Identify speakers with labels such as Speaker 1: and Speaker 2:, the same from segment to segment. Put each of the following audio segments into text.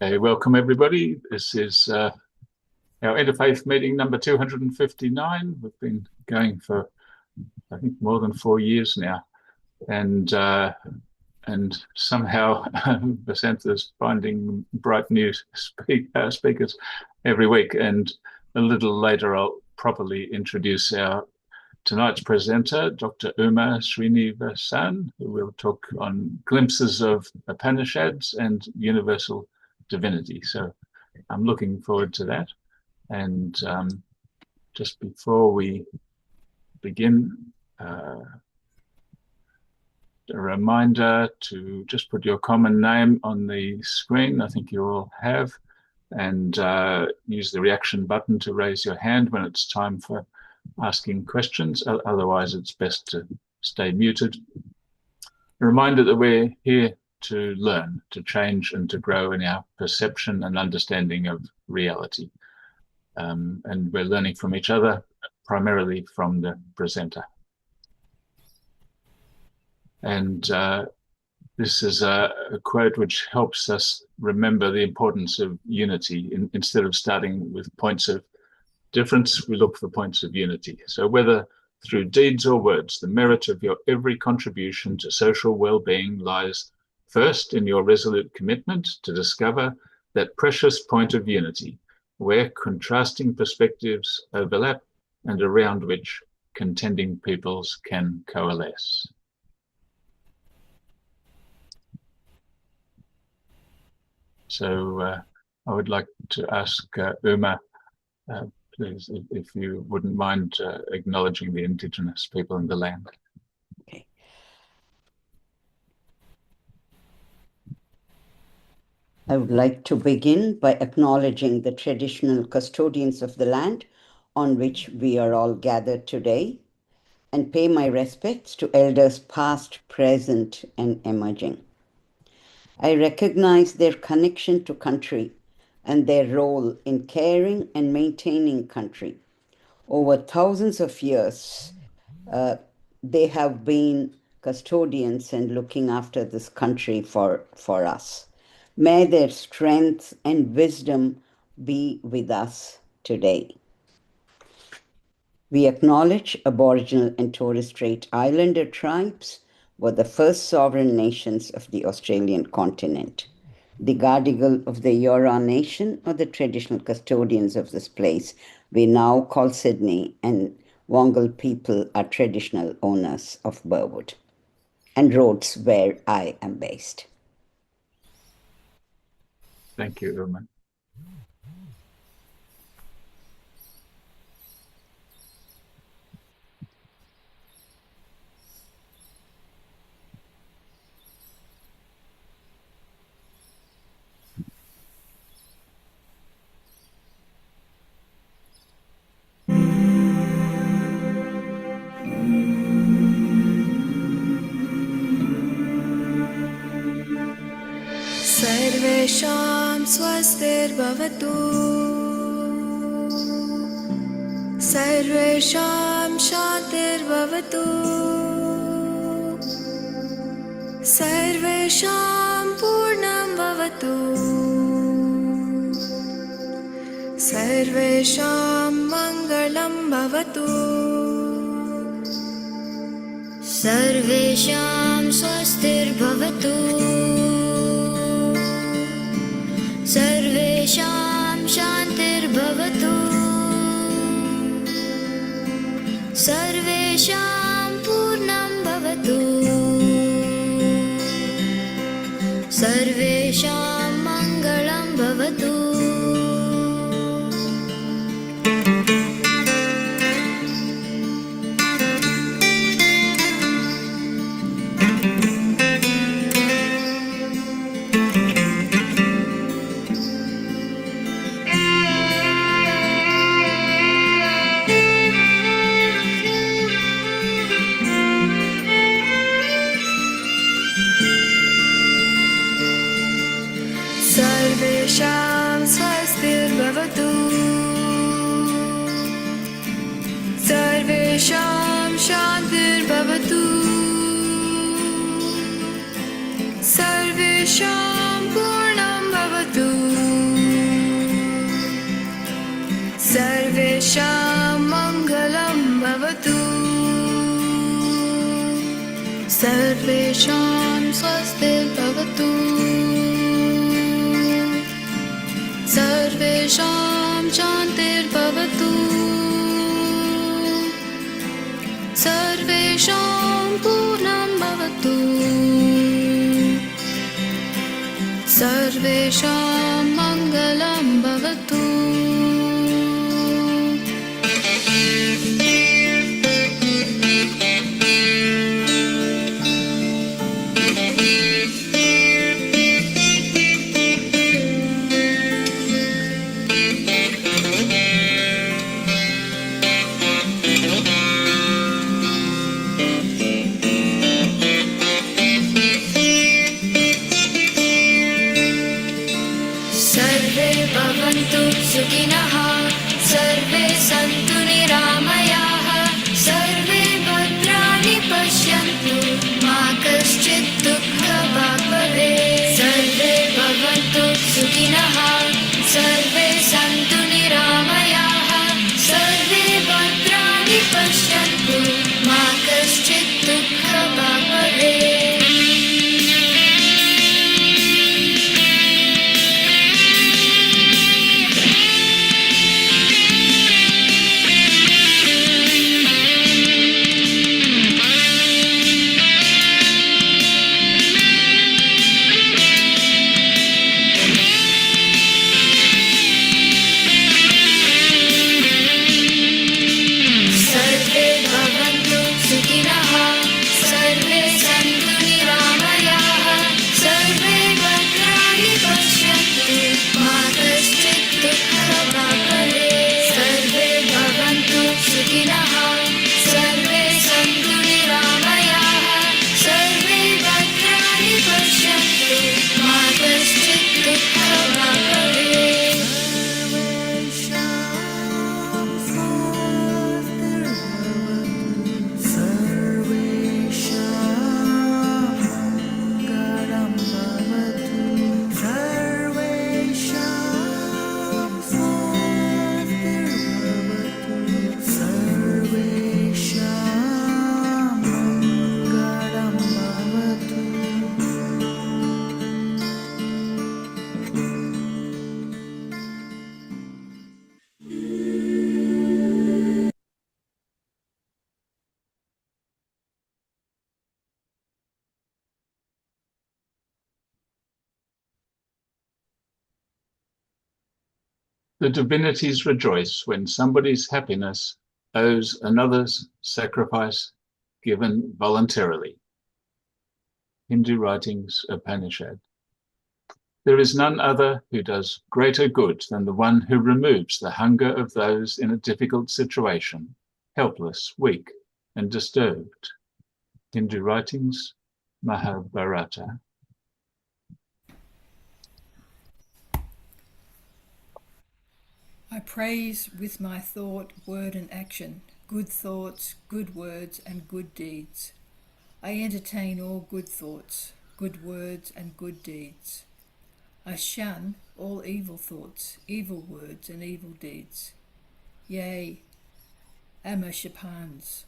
Speaker 1: Okay, welcome everybody. This is our Interfaith meeting number 259. We've been going for, I think, more than 4 years now. And somehow Vasantha's finding bright new speakers every week. And a little later, I'll properly introduce our tonight's presenter, Dr. Uma Srinivasan, who will talk on glimpses of Upanishads and universal divinity. So I'm looking forward to that. And just before we begin, a reminder to just put your common name on the screen. I think you all have, and use the reaction button to raise your hand when it's time for asking questions. Otherwise, it's best to stay muted. A reminder that we're here to learn, to change, and to grow in our perception and understanding of reality. And we're learning from each other, primarily from the presenter. And this is a quote which helps us remember the importance of unity. Instead of starting with points of difference, we look for points of unity. So whether through deeds or words, the merit of your every contribution to social well-being lies first in your resolute commitment to discover that precious point of unity, where contrasting perspectives overlap and around which contending peoples can coalesce. So I would like to ask Uma, please, if you wouldn't mind acknowledging the Indigenous people in the land.
Speaker 2: Okay. I would like to begin by acknowledging the traditional custodians of the land on which we are all gathered today, and pay my respects to elders past, present, and emerging. I recognize their connection to country and their role in caring and maintaining country. Over thousands of years, they have been custodians and looking after this country for us. May their strength and wisdom be with us today. We acknowledge Aboriginal and Torres Strait Islander tribes were the first sovereign nations of the Australian continent. The Gadigal of the Eora Nation are the traditional custodians of this place we now call Sydney, and Wongal people are traditional owners of Burwood and Rhodes, where I am based.
Speaker 1: Thank you, Uma.
Speaker 3: सर्वेषां स्वस्तिर्भवतु सर्वेषां शान्तिर्भवतु सर्वेषां पूर्णं भवतु सर्वेषां मङ्गलं भवतु सर्वेषां स्वस्तिर्भवतु सर्वेषां शान्तिर्भवतु सर्वेषां पूर्णं भवतु सर्वेषां मङ्गलं भवतु सर्वेषां स्वस्तिर्भवतु सर्वेषां शान्तिर्भवतु सर्वेषां पूर्णं भवतु सर्वेषां मङ्गलं भवतु सर्वेषां स्वस्तिर्भवतु सर्वेषां शान्तिर्भवतु सर्वेषां पूर्णं भवतु सर्वेषां मङ्गलं भवतु सर्वे भवन्तु सुखिनः सर्वे सन्तु निरामयाः सर्वे भद्राणि पश्यन्तु मा कश्चित् दुःखभाग् भवेत् सर्वे भवन्तु सुखिनः सर्वे सन्तु निरामयाः सर्वे भद्राणि पश्यन्तु मा कश्चित् दुःखभाग् भवेत् सर्वे भवन्तु सुखिनः सर्वे सन्तु निरामयाः सर्वे भद्राणि पश्यन्तु मा कश्चित् दुःखभाग् भवेत् सर्वे भवन्तु सुखिनः सर्वे सन्तु निरामयाः सर्वे भद्राणि पश्यन्तु मा कश्चित् दुःखभाग् भवेत्
Speaker 1: The divinities rejoice when somebody's happiness owes another's sacrifice given voluntarily. Hindu writings, Upanishad. There is none other who does greater good than the one who removes the hunger of those in a difficult situation, helpless, weak, and disturbed. Hindu writings, Mahabharata.
Speaker 4: I praise with my thought, word and action, good thoughts, good words and good deeds. I entertain all good thoughts, good words and good deeds. I shun all evil thoughts, evil words and evil deeds. Yea, Amashapans,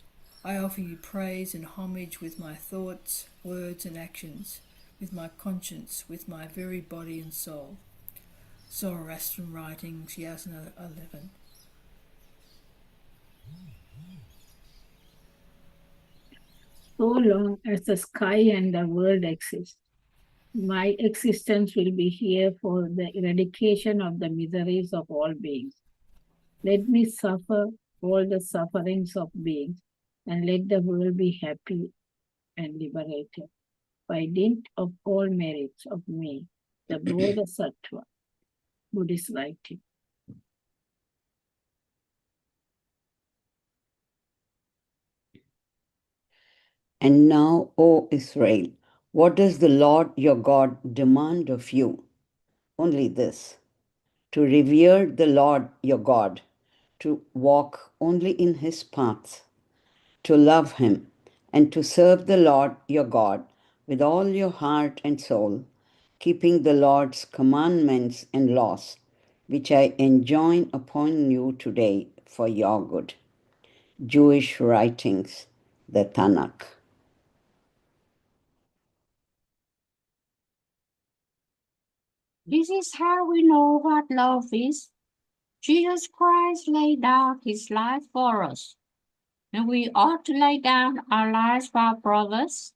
Speaker 4: I offer you praise and homage with my thoughts, words and actions, with my conscience, with my very body and soul. Zoroastrian Writings, Yasna 11.
Speaker 5: So long as the sky and the world exist, my existence will be here for the eradication of the miseries of all beings. Let me suffer all the sufferings of beings, and let the world be happy and liberated. By dint of all merits of me, the Bodhisattva, Buddhist writing.
Speaker 2: And now, O Israel, what does the Lord your God demand of you? Only this, to revere the Lord your God, to walk only in his paths, to love him, and to serve the Lord your God with all your heart and soul, keeping the Lord's commandments and laws, which I enjoin upon you today for your good. Jewish writings, the Tanakh.
Speaker 6: This is how we know what love is. Jesus Christ laid down his life for us, and we ought to lay down our lives for our brothers.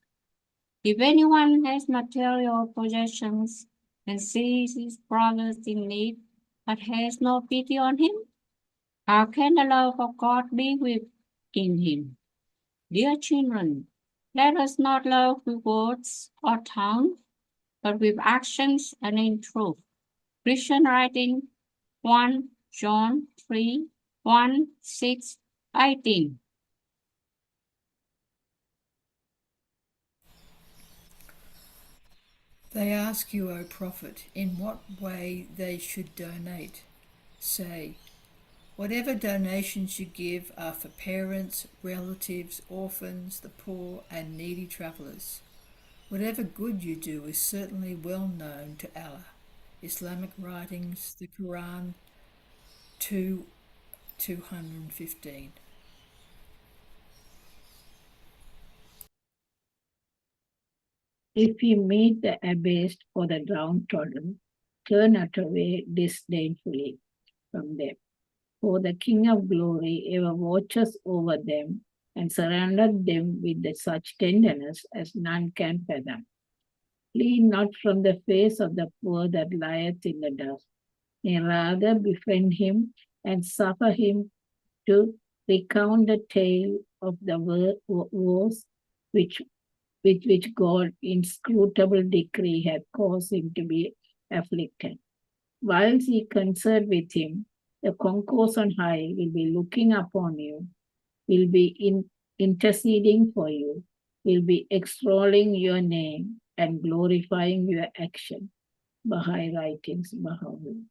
Speaker 6: If anyone has material possessions and sees his brother in need, but has no pity on him, how can the love of God be within him? Dear children, let us not love with words or tongue, but with actions and in truth. Christian writing 1 John 3, 1, 6, 18.
Speaker 4: They ask you, O prophet, in what way they should donate. Say, whatever donations you give are for parents, relatives, orphans, the poor, and needy travellers. Whatever good you do is certainly well known to Allah. Islamic writings, the Quran 2:215.
Speaker 5: If you meet the abased or the downtrodden, turn not away disdainfully from them. For the King of glory ever watches over them and surrounded them with such tenderness as none can fathom. Flee not from the face of the poor that lieth in the dust, nay, rather befriend him and suffer him to recount the tale of the woes which God inscrutable decree had caused him to be afflicted. Whilst ye concert with him, the concourse on high will be looking upon you, will be interceding for you, will be extolling your name and glorifying your action. Baha'i writings, Baha'u'llah.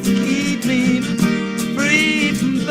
Speaker 7: Keep me free from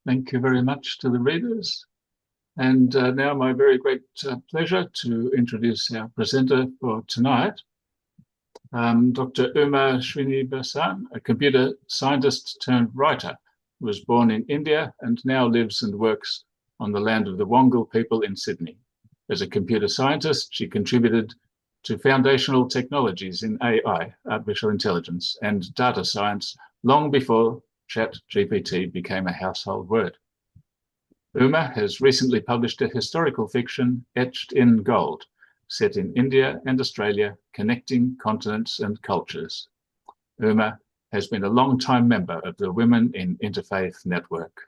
Speaker 1: Thank you very much to the readers. And now my very great pleasure to introduce our presenter for tonight, Dr. Uma Srinivasan, a computer scientist turned writer, who was born in India and now lives and works on the land of the Wongal people in Sydney. As a computer scientist, she contributed to foundational technologies in AI, artificial intelligence, and data science long before ChatGPT became a household word. Uma has recently published a historical fiction, Etched in Gold, set in India and Australia, connecting continents and cultures. Uma has been a long-time member of the Women in Interfaith Network,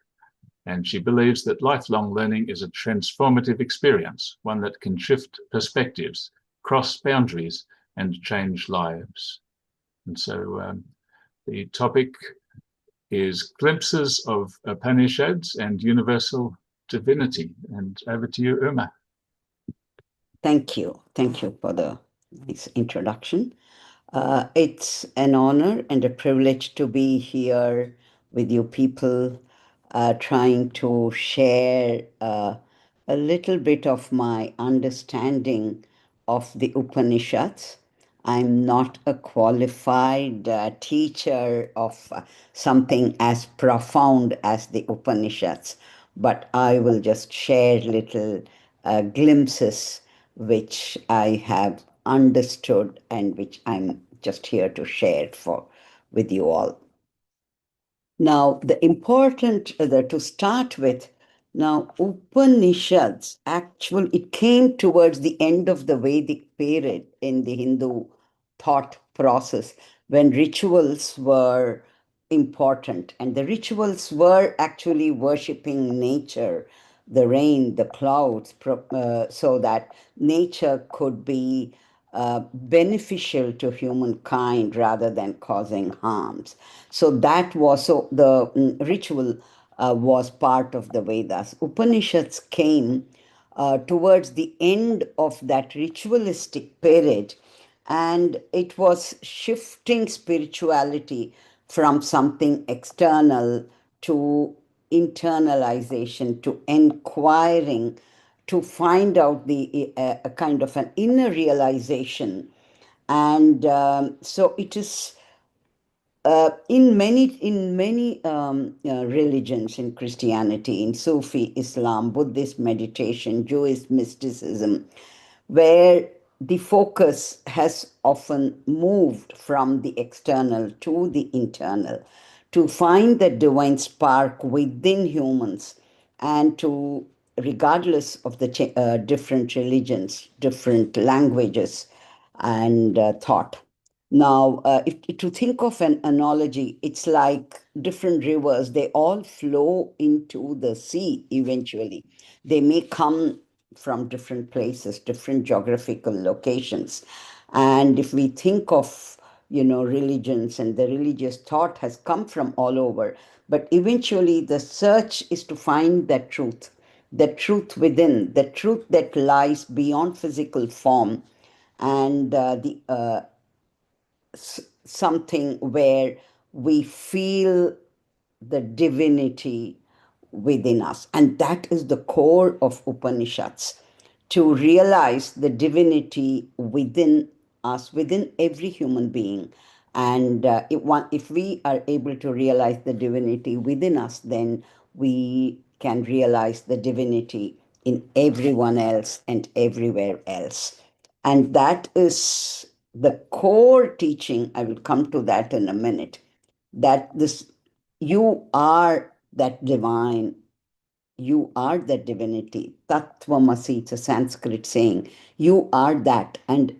Speaker 1: and she believes that lifelong learning is a transformative experience, one that can shift perspectives, cross boundaries, and change lives. And so the topic is Glimpses of Upanishads and Universal Divinity. And over to you, Uma.
Speaker 2: Thank you. Thank you for the nice introduction. It's an honor and a privilege to be here with you people, trying to share a little bit of my understanding of the Upanishads. I'm not a qualified teacher of something as profound as the Upanishads, but I will just share little glimpses which I have understood and which I'm just here to share with you all. Now, the important to start with, now Upanishads, it came towards the end of the Vedic period in the Hindu thought process when rituals were important, and the rituals were actually worshipping nature, the rain, the clouds, so that nature could be beneficial to humankind rather than causing harms. So that was the ritual was part of the Vedas. Upanishads came towards the end of that ritualistic period, and it was shifting spirituality from something external to internalization, to inquiring, to find out the a kind of an inner realization. And so it is in many religions, in Christianity, in Sufi Islam, Buddhist meditation, Jewish mysticism, where the focus has often moved from the external to the internal, to find the divine spark within humans, and to, regardless of the different religions, different languages, and thought. Now, to think of an analogy, it's like different rivers, they all flow into the sea eventually. They may come from different places, different geographical locations. And if we think of, religions, and the religious thought has come from all over, but eventually the search is to find that truth within, the truth that lies beyond physical form, and something where we feel the divinity within us. And that is the core of Upanishads, to realize the divinity within us, within every human being. And if we are able to realize the divinity within us, then we can realize the divinity in everyone else and everywhere else. And that is the core teaching. I will come to that in a minute. That you are that divine, you are that divinity. Tattvamasi, it's a Sanskrit saying. You are that, and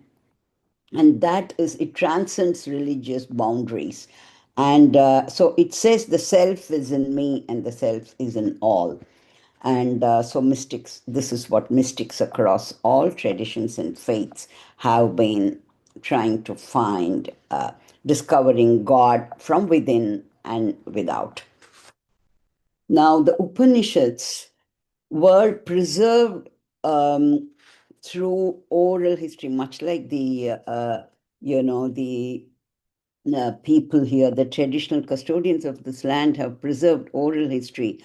Speaker 2: that is, it transcends religious boundaries. And so it says the self is in me and the self is in all. And so mystics, this is what mystics across all traditions and faiths have been trying to find, discovering God from within and without. Now, the Upanishads were preserved through oral history, much like the people here, the traditional custodians of this land have preserved oral history.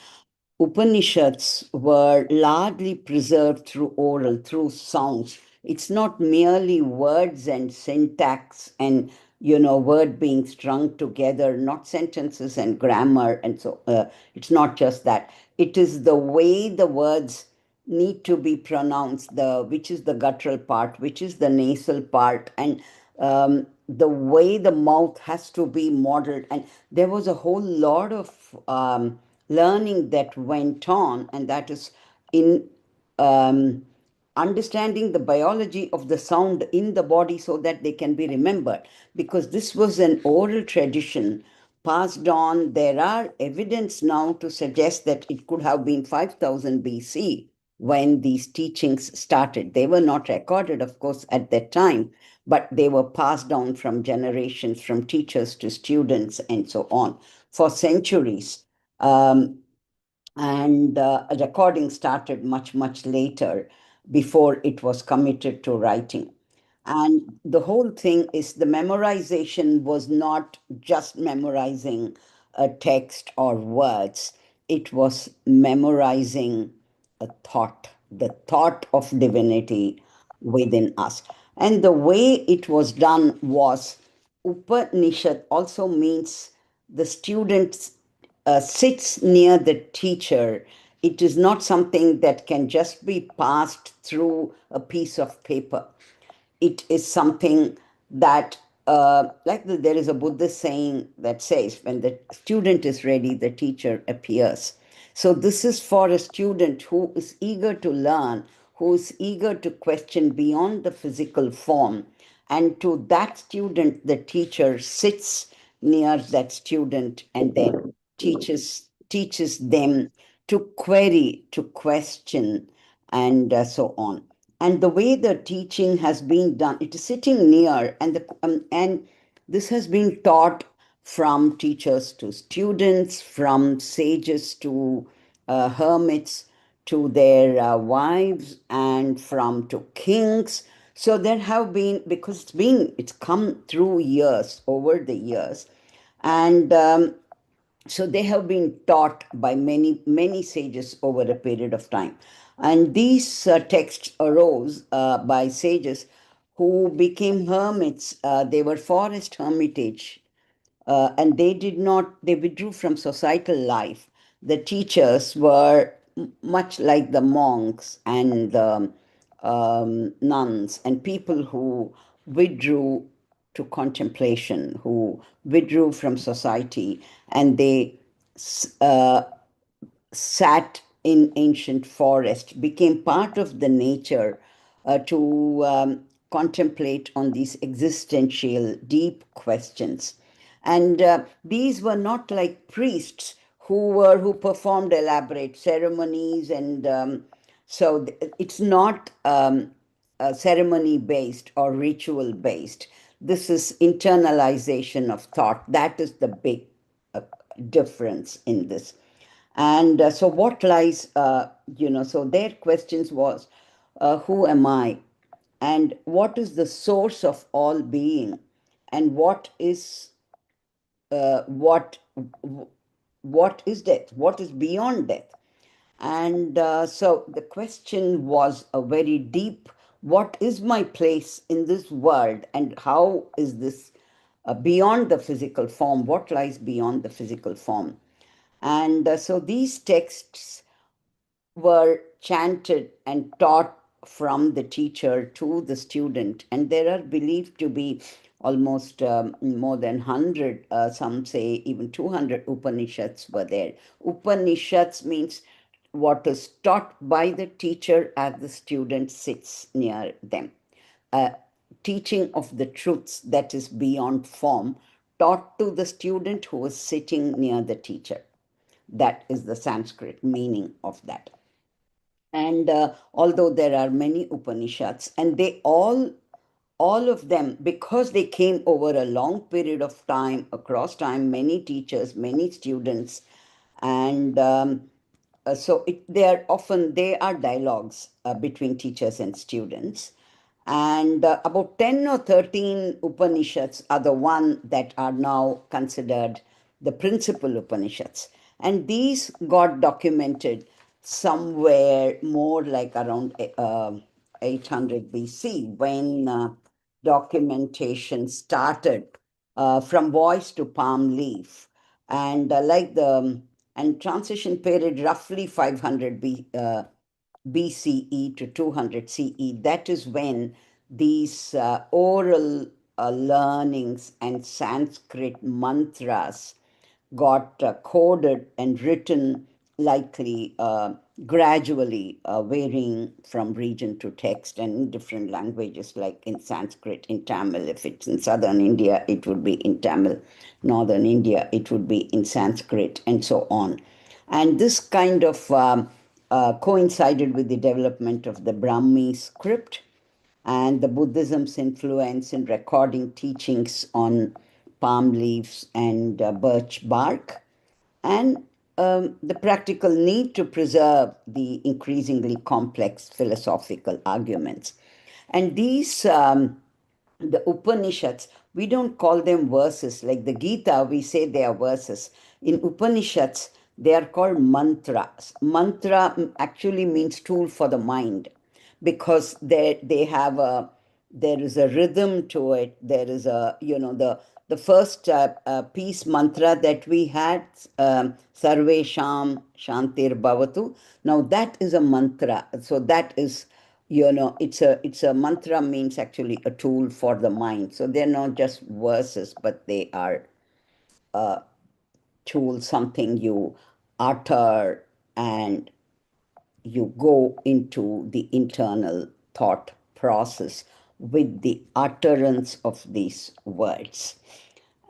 Speaker 2: Upanishads were largely preserved through oral, through sounds. It's not merely words and syntax and word being strung together, not sentences and grammar, and so it's not just that. It is the way the words need to be pronounced, which is the guttural part, which is the nasal part, and the way the mouth has to be modeled. And there was a whole lot of learning that went on, and that is in understanding the biology of the sound in the body so that they can be remembered. Because this was an oral tradition passed on. There are evidence now to suggest that it could have been 5000 BC when these teachings started. They were not recorded, of course, at that time, but they were passed down from generations, from teachers to students, and so on, for centuries. And recording started much, much later, before it was committed to writing. And the whole thing is the memorization was not just memorizing a text or words, it was memorizing a thought, the thought of divinity within us. And the way it was done was Upanishad also means the student sits near the teacher. It is not something that can just be passed through a piece of paper. It is something that, there is a Buddhist saying that says, when the student is ready, the teacher appears. So this is for a student who is eager to learn, who is eager to question beyond the physical form. And to that student, the teacher sits near that student and then teaches them to query, to question, and so on. And the way the teaching has been done, it is sitting near, and this has been taught from teachers to students, from sages to hermits, to their wives, and from to kings. So there have been, because it's come through years, over the years, and so they have been taught by many, many sages over a period of time. And these texts arose by sages who became hermits. They were forest hermitage, and they withdrew from societal life. The teachers were much like the monks and the nuns and people who withdrew to contemplation, who withdrew from society, and they uh, sat in ancient forest, became part of the nature to contemplate on these existential deep questions. And these were not like priests who performed elaborate ceremonies, and so it's not ceremony based or ritual based. This is internalization of thought. That is the big difference in this. And so what lies, so their questions was, who am I? And what is the source of all being? And what is death? What is beyond death? And so the question was a very deep, what is my place in this world? And how is this beyond the physical form? What lies beyond the physical form? And so these texts were chanted and taught from the teacher to the student. And there are believed to be almost more than 100, some say even 200 Upanishads were there. Upanishads means what is taught by the teacher as the student sits near them. Teaching of the truths that is beyond form, taught to the student who is sitting near the teacher. That is the Sanskrit meaning of that. And although there are many Upanishads, and they all of them, because they came over a long period of time, across time, many teachers, many students, and so they are dialogues between teachers and students. And about 10 or 13 Upanishads are the one that are now considered the principal Upanishads. And these got documented somewhere more like around 800 BC when documentation started from voice to palm leaf. And and transition period roughly 500 BCE to 200 CE. That is when these oral learnings and Sanskrit mantras got coded and written, likely gradually varying from region to text and in different languages, like in Sanskrit, in Tamil. If it's in southern India, it would be in Tamil. Northern India, it would be in Sanskrit, and so on. And this kind of coincided with the development of the Brahmi script and the Buddhism's influence in recording teachings on palm leaves and birch bark, and the practical need to preserve the increasingly complex philosophical arguments. And these, the Upanishads, we don't call them verses. Like the Gita, we say they are verses. In Upanishads, they are called mantras. Mantra actually means tool for the mind, because they have a, there is a rhythm to it. There is a, the first peace mantra that we had, Sarvesham Shantir Bhavatu. Now that is a mantra. So that is, it's a mantra, means actually a tool for the mind. So they're not just verses, but they are tool, something you utter and you go into the internal thought process with the utterance of these words.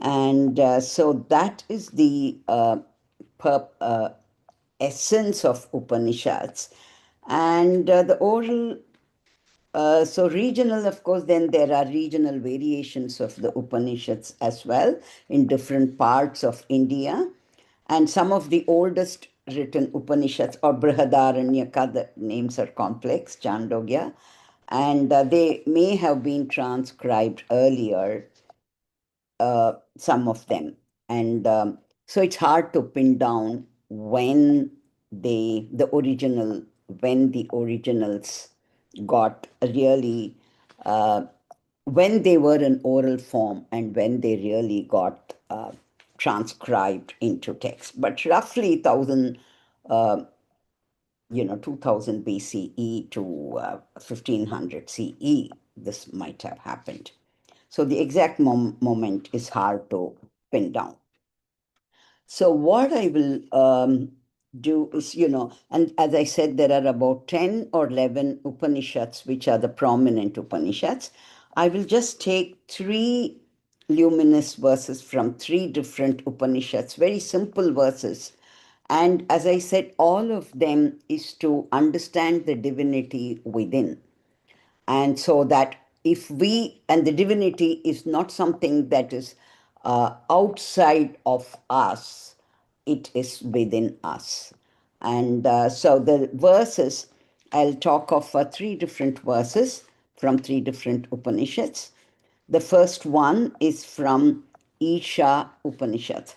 Speaker 2: And so that is the essence of Upanishads. And the oral, so regional, of course, then there are regional variations of the Upanishads as well in different parts of India. And some of the oldest written Upanishads, or Brihadaranyaka, the names are complex, Chandogya, and they may have been transcribed earlier, some of them. And so it's hard to pin down when the originals got really, when they were in oral form and when they really got transcribed into text. But roughly 2000 BCE to 1500 CE, this might have happened. So the exact moment is hard to pin down. So what I will do is, and as I said, there are about 10 or 11 Upanishads, which are the prominent Upanishads. I will just take 3 luminous verses from 3 different Upanishads, very simple verses. And as I said, all of them is to understand the divinity within. And so that if we, and the divinity is not something that is outside of us, it is within us. And so the verses, I'll talk of 3 different verses from 3 different Upanishads. The first one is from Isha Upanishad.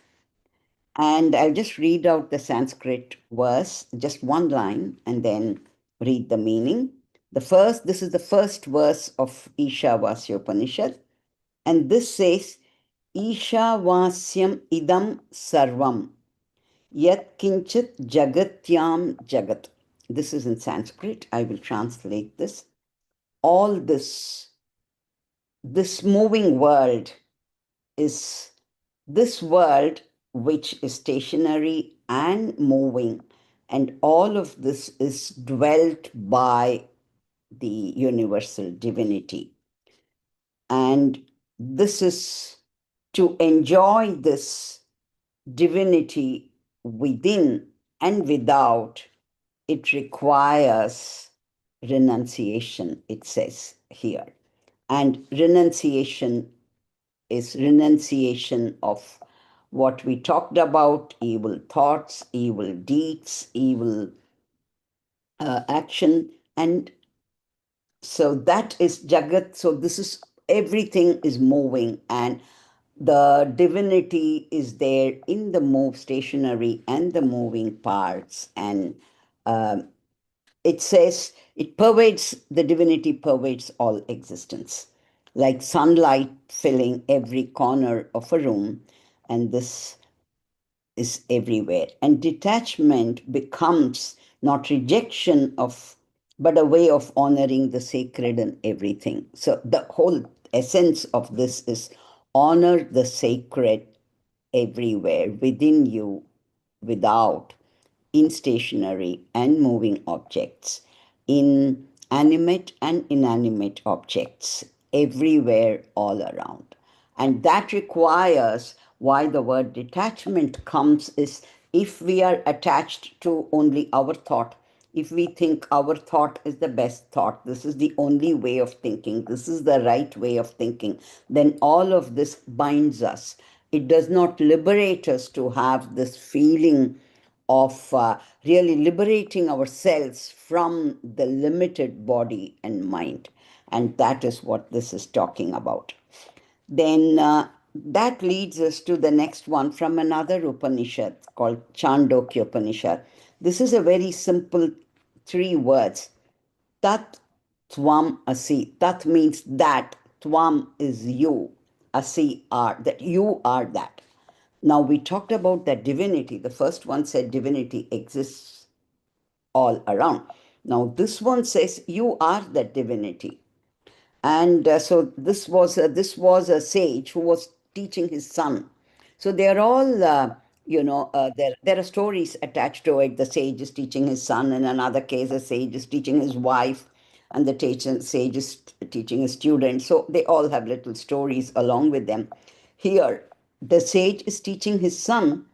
Speaker 2: And I'll just read out the Sanskrit verse, just one line, and then read the meaning. This is the first verse of Ishavasya Upanishad. And this says, Ishavasyam idam sarvam, yat kinchit jagatyam jagat. This is in Sanskrit. I will translate this. All this moving world is this world which is stationary and moving, and all of this is dwelt by the universal divinity. And this is to enjoy this divinity within and without, it requires renunciation, it says here. And renunciation is renunciation of what we talked about: evil thoughts, evil deeds, evil action. And so that is Jagat. So this is, everything is moving, and The divinity is there in the stationary and the moving parts, and it says the divinity pervades all existence, like sunlight filling every corner of a room, and this is everywhere. And detachment becomes not rejection of, but a way of honoring the sacred in everything. So the whole essence of this is honor the sacred everywhere, within you, without, in stationary and moving objects, in animate and inanimate objects, everywhere, all around. And that requires, why the word detachment comes is, if we are attached to only our thought, if we think our thought is the best thought, this is the only way of thinking, this is the right way of thinking, then all of this binds us. It does not liberate us to have this feeling of really liberating ourselves from the limited body and mind. And that is what this is talking about. Then that leads us to the next one from another Upanishad called Chandogya Upanishad. This is a very simple 3 words. Tat Tvam Asi. Tat means that. Tvam is you. Asi are. That you are that. Now, we talked about that divinity. The first one said divinity exists all around. Now, this one says you are that divinity. And so this was a sage who was teaching his son. So they're all, there are stories attached to it. The sage is teaching his son. In another case, the sage is teaching his wife, and the sage is teaching his student. So they all have little stories along with them. Here, the sage is teaching his son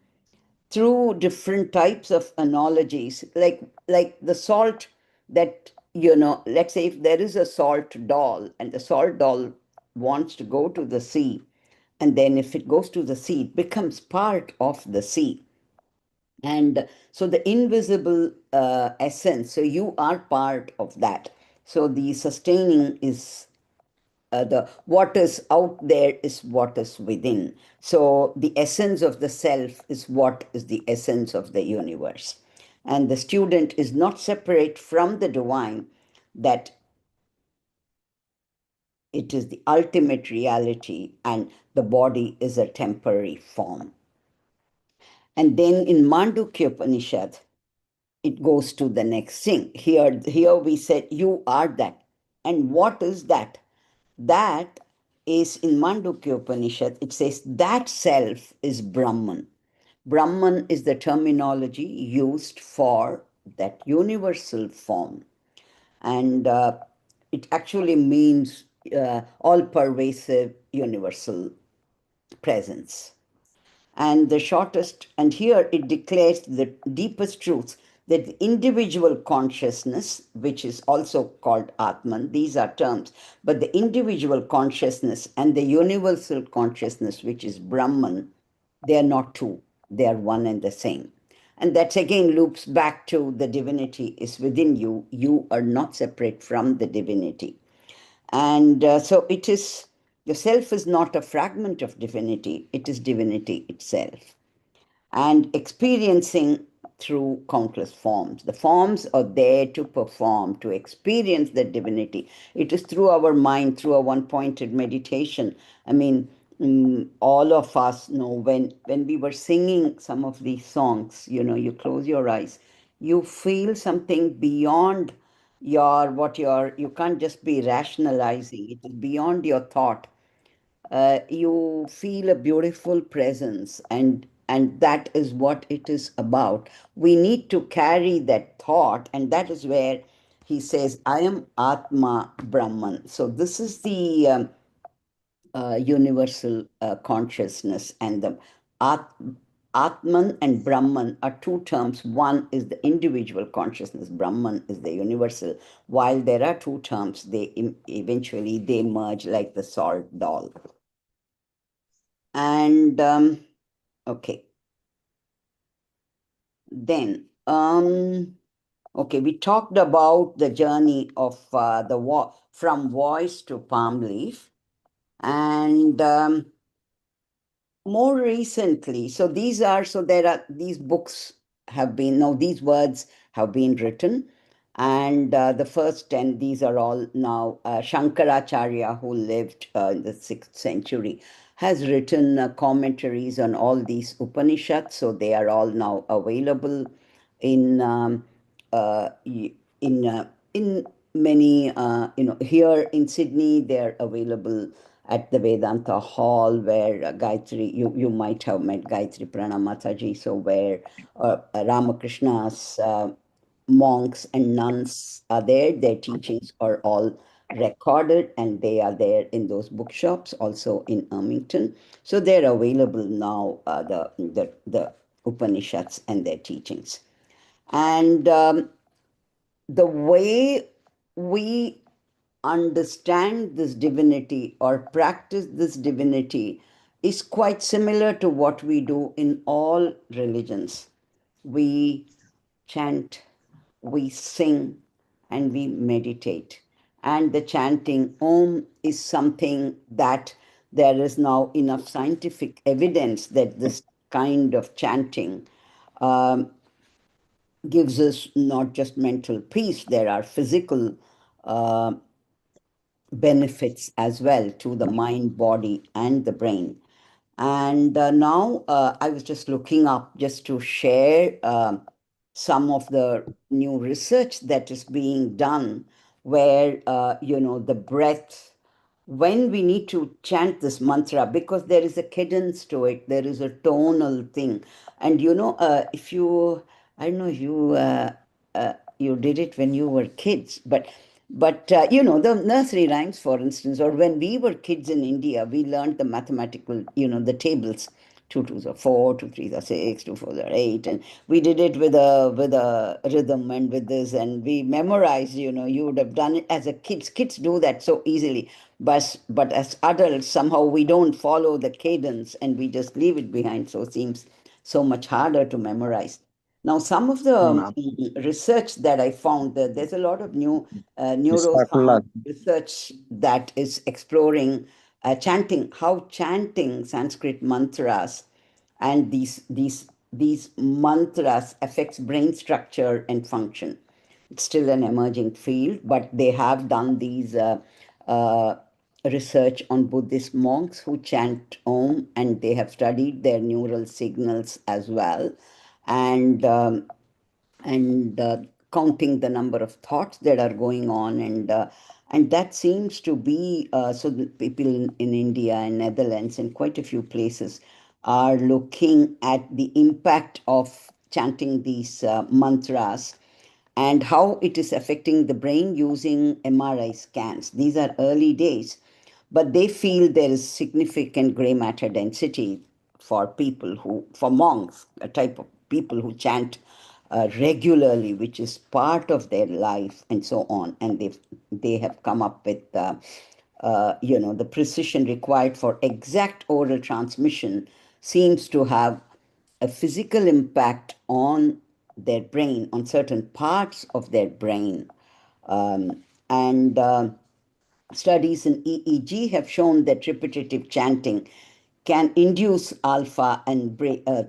Speaker 2: through different types of analogies, like the salt that, let's say if there is a salt doll and the salt doll wants to go to the sea, and then if it goes to the sea, it becomes part of the sea. And so the invisible essence, so you are part of that. So the sustaining is the what is out there is what is within. So the essence of the self is what is the essence of the universe. And the student is not separate from the divine, that it is the ultimate reality, and the body is a temporary form. And then in Mandukya Upanishad, it goes to the next thing. Here we said, you are that. And what is that? That is in Mandukya Upanishad, it says that self is Brahman. Brahman is the terminology used for that universal form. And it actually means all-pervasive universal presence. And the shortest, and here it declares the deepest truth, that the individual consciousness, which is also called Atman, these are terms, but the individual consciousness and the universal consciousness, which is Brahman, they are not two, they are one and the same. And that again loops back to the divinity is within you. You are not separate from the divinity. And so it is, the self is not a fragment of divinity, it is divinity itself. And experiencing through countless forms. The forms are there to perform, to experience the divinity. It is through our mind, through a one-pointed meditation. I mean, all of us know when we were singing some of these songs, you close your eyes, you feel something beyond you can't just be rationalizing. It is beyond your thought. You feel a beautiful presence, and that is what it is about. We need to carry that thought, and that is where he says, I am Atma Brahman. So this is the universal consciousness, and the Atman and Brahman are two terms. One is the individual consciousness, Brahman is the universal. While there are two terms, eventually they merge like the salt doll. And okay, then okay, we talked about the journey of from voice to palm leaf, and more recently, so there are these books have been, no, these words have been written, and the first 10, these are all now Shankaracharya, who lived in the 6th century, has written commentaries on all these Upanishads, so they are all now available in in many here in Sydney. They're available at the Vedanta Hall, where Gayatri, you might have met Gayatri Pranamataji, so where Ramakrishna's monks and nuns are there. Their teachings are all recorded, and they are there in those bookshops, also in Ermington. So they're available now, the Upanishads and their teachings. And the way we understand this divinity or practice this divinity is quite similar to what we do in all religions. We chant, we sing, and we meditate. And the chanting Om is something that there is now enough scientific evidence that this kind of chanting um, gives us not just mental peace, there are physical uh, benefits as well to the mind, body, and the brain. And now I was just looking up just to share some of the new research that is being done, where, the breath, when we need to chant this mantra, because there is a cadence to it, there is a tonal thing. And if you, I don't know if you did it when you were kids, but the nursery rhymes, for instance, or when we were kids in India, we learned the mathematical, the tables. 2 twos are 4, 2 threes are 6, 2 fours are 8, and we did it with a rhythm and with this, and we memorized. You would have done it as a kids. Kids do that so easily, but as adults, somehow we don't follow the cadence and we just leave it behind. So it seems so much harder to memorize. Now, some of the research that I found, that there's a lot of new neuroscience research that is exploring chanting, how chanting Sanskrit mantras and these mantras affects brain structure and function. It's still an emerging field, but they have done these uh, research on Buddhist monks who chant Om, and they have studied their neural signals as well, and counting the number of thoughts that are going on, and that seems to be so the people in India and Netherlands and quite a few places are looking at the impact of chanting these mantras and how it is affecting the brain using MRI scans. These are early days, but they feel there is significant gray matter density for monks, a type of people who chant regularly, which is part of their life, and so on. And they have come up with the precision required for exact oral transmission seems to have a physical impact on their brain, on certain parts of their brain. And Studies in EEG have shown that repetitive chanting can induce alpha and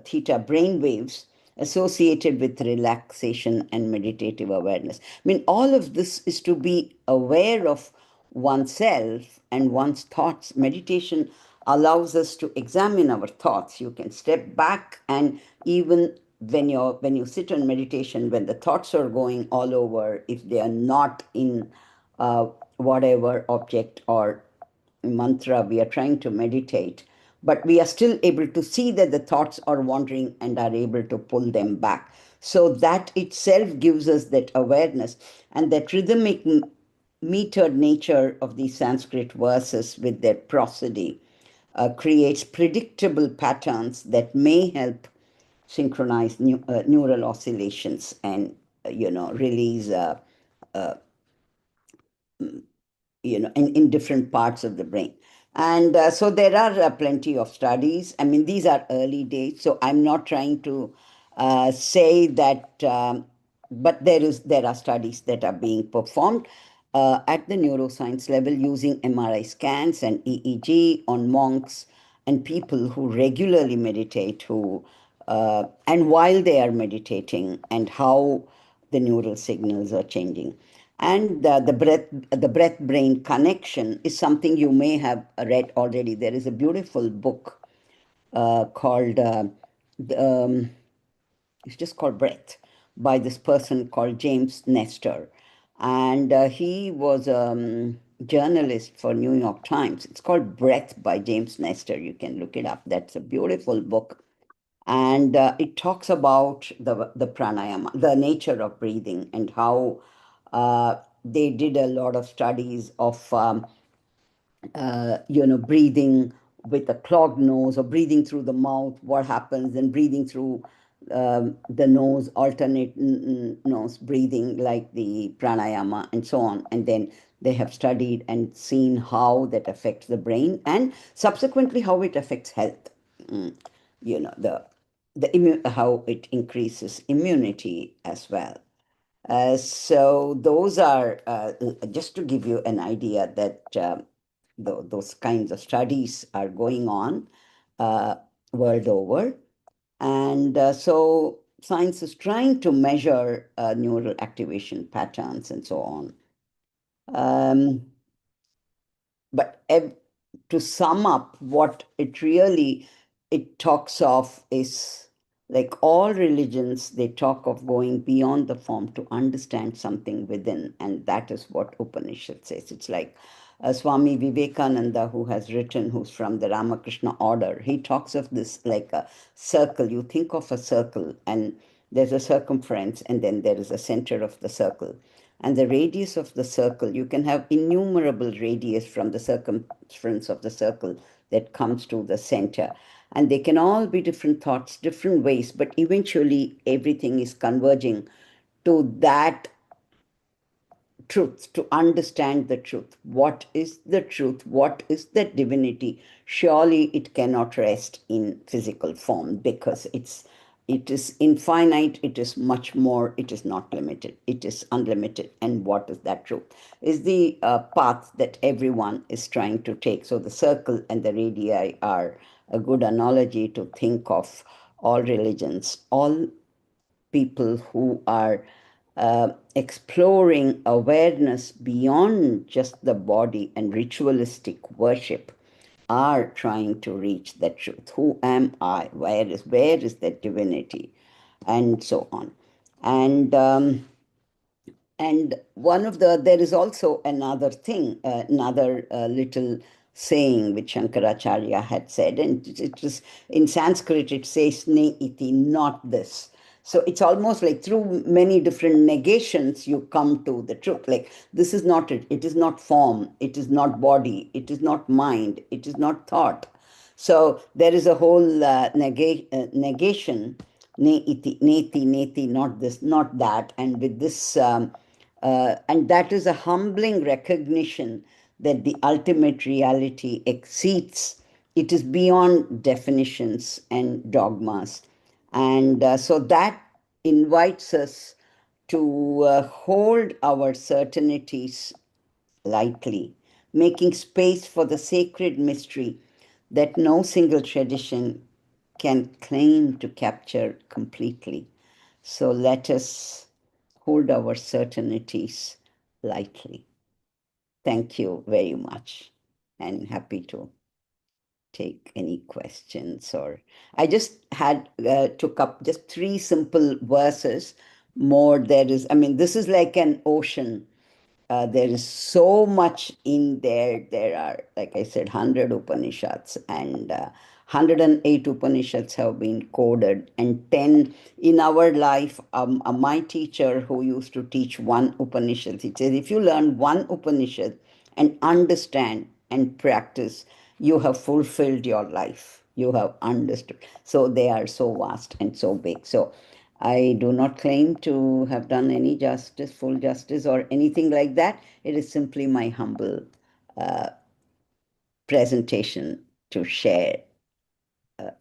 Speaker 2: theta brain waves associated with relaxation and meditative awareness. I mean, all of this is to be aware of oneself and one's thoughts. Meditation allows us to examine our thoughts. You can step back, and even when you sit on meditation, when the thoughts are going all over, if they are not in whatever object or mantra we are trying to meditate, but we are still able to see that the thoughts are wandering and are able to pull them back. So that itself gives us that awareness, and that rhythmic metered nature of these Sanskrit verses with their prosody creates predictable patterns that may help synchronize neural oscillations and release in different parts of the brain. And so there are plenty of studies. I mean, these are early days, so I'm not trying to say that, but there are studies that are being performed at the neuroscience level using MRI scans and EEG on monks and people who regularly meditate, who and while they are meditating, and how the neural signals are changing. And the breath brain connection is something you may have read already. There is a beautiful book called it's just called Breath, by this person called James Nestor. And he was a journalist for New York Times. It's called Breath by James Nestor. You can look it up. That's a beautiful book. And it talks about the pranayama, the nature of breathing, and how they did a lot of studies of breathing with a clogged nose or breathing through the mouth, what happens, and breathing through the nose, alternate nose breathing, like the pranayama and so on. And then they have studied and seen how that affects the brain, and subsequently how it affects health. How it increases immunity as well. So those are just to give you an idea that those kinds of studies are going on world over. And so science is trying to measure neural activation patterns and so on. But to sum up, what it talks of is, like all religions, they talk of going beyond the form to understand something within, and that is what Upanishad says. It's like Swami Vivekananda, who has written, who's from the Ramakrishna order, he talks of this like a circle. You think of a circle, and there's a circumference, and then there is a center of the circle. And the radius of the circle, you can have innumerable radius from the circumference of the circle that comes to the center. And they can all be different thoughts, different ways, but eventually everything is converging to that truth, to understand the truth. What is the truth? What is the divinity? Surely it cannot rest in physical form, because it is infinite, it is much more, it is not limited, it is unlimited. And what is that truth? Is the path that everyone is trying to take. So the circle and the radii are a good analogy to think of all religions, all people who are exploring awareness beyond just the body and ritualistic worship, are trying to reach that truth. Who am I? Where is that divinity? And so on. And one of there is also another thing, another little saying which Shankaracharya had said, and it was in Sanskrit, it says ne iti, not this. So it's almost like through many different negations you come to the truth. Like, this is not it. It is not form. It is not body. It is not mind. It is not thought. So there is a whole negation, ne iti, neti, neti, not this, not that. And with this, and that is a humbling recognition that the ultimate reality exceeds. It is beyond definitions and dogmas. And so that invites us to hold our certainties lightly, making space for the sacred mystery that no single tradition can claim to capture completely. So let us hold our certainties lightly. Thank you very much, and happy to take any questions. Or I just took up just 3 simple verses. More there is, this is like an ocean. There is so much in there. There are, like I said, 100 Upanishads, and 108 Upanishads have been coded, and 10 in our life. My teacher, who used to teach one Upanishad, he says, if you learn one Upanishad and understand and practice, you have fulfilled your life. You have understood. So they are so vast and so big. So I do not claim to have done any justice, full justice, or anything like that. It is simply my humble presentation to share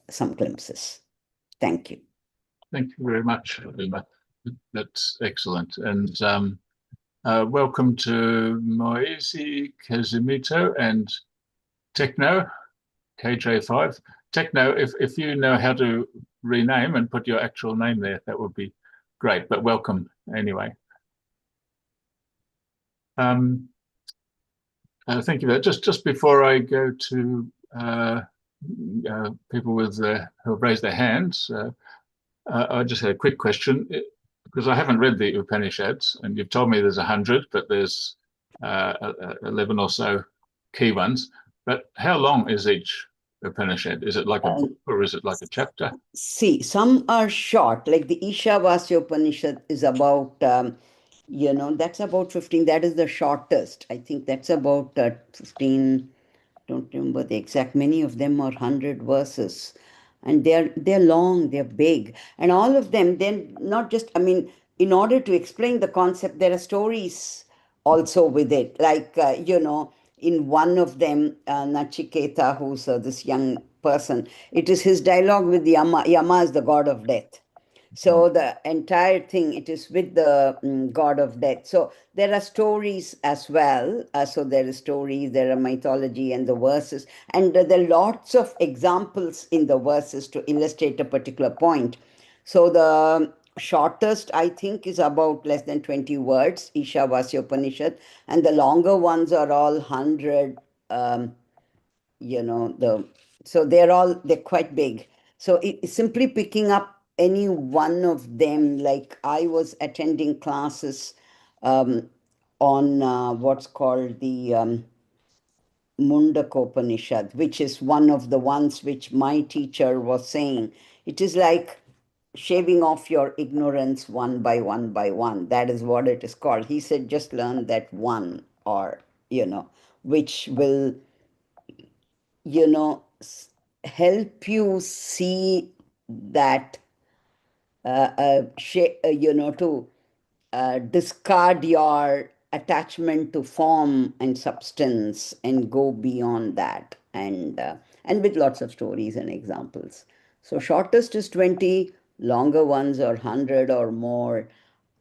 Speaker 2: some glimpses. Thank you.
Speaker 1: Thank you very much, Vilma. That's excellent. And welcome to Moise, Kazumito, and Techno. KJ5. Techno, if you know how to rename and put your actual name there, that would be great, but welcome anyway. Thank you. Just before I go to people with who have raised their hands, I just had a quick question, because I haven't read the Upanishads, and you've told me there's 100, but there's 11 or so key ones. But how long is each Upanishad? Is it like a book, or is it like a chapter?
Speaker 2: See, some are short, like the Ishavasya Upanishad is about, that's about 15. That is the shortest. I think that's about 15. Don't remember the exact. Many of them are 100 verses, and they're long, they're big, and all of them. Then not just. I mean, in order to explain the concept, there are stories also with it. Like in one of them, Nachiketa, who's this young person, it is his dialogue with Yama. Yama is the god of death. So the entire thing, it is with the god of death. So there are stories as well. So there is stories, there are mythology and the verses. And there are lots of examples in the verses to illustrate a particular point. So the shortest, I think, is about less than 20 words, Ishavasya Upanishad. And the longer ones are all 100, so they're quite big. So simply picking up any one of them, like I was attending classes on what's called the Mundakopanishad, which is one of the ones which my teacher was saying. It is like shaving off your ignorance one by one by one. That is what it is called. He said, just learn that one, or, which will, help you see that, to discard your attachment to form and substance and go beyond that, and with lots of stories and examples. So shortest is 20, longer ones are 100 or more.